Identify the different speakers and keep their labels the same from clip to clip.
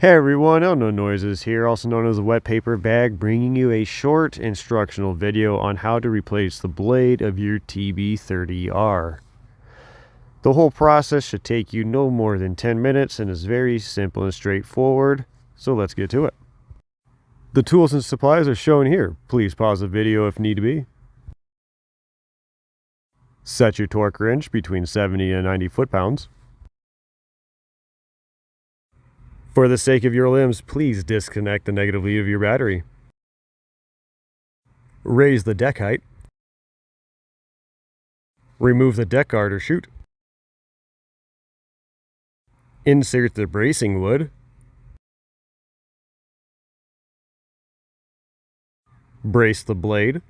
Speaker 1: Hey everyone, No Noises here, also known as the Wet Paper Bag, bringing you a short instructional video on how to replace the blade of your TB30R. The whole process should take you no more than 10 minutes and is very simple and straightforward, so let's get to it. The tools and supplies are shown here. Please pause the video if need be. Set your torque wrench between 70 and 90 foot-pounds. For the sake of your limbs, please disconnect the negative lead of your battery. Raise the deck height. Remove the deck guard or chute. Insert the bracing wood. Brace the blade.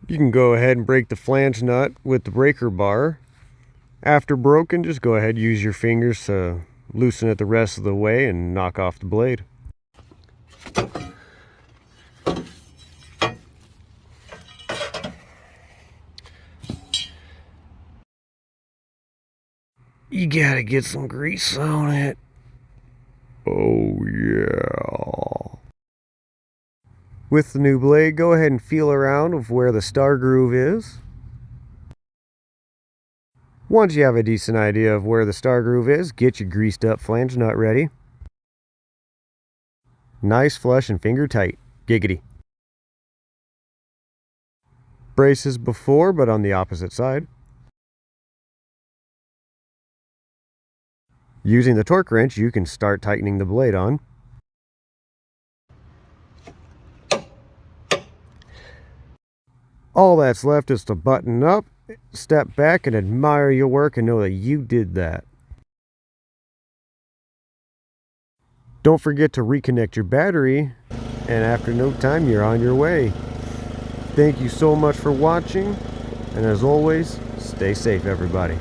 Speaker 1: You can go ahead and break the flange nut with the breaker bar. After broken, just go ahead and use your fingers to loosen it the rest of the way and knock off the blade. You gotta get some grease on it. Oh yeah. With the new blade, go ahead and feel around of where the star groove is. Once you have a decent idea of where the star groove is, get your greased up flange nut ready. Nice, flush, and finger tight. Giggity. Brace as before, but on the opposite side. Using the torque wrench, you can start tightening the blade on. All that's left is to button up, step back, and admire your work and know that you did that. Don't forget to reconnect your battery, and after no time, you're on your way. Thank you so much for watching, and as always, stay safe, everybody.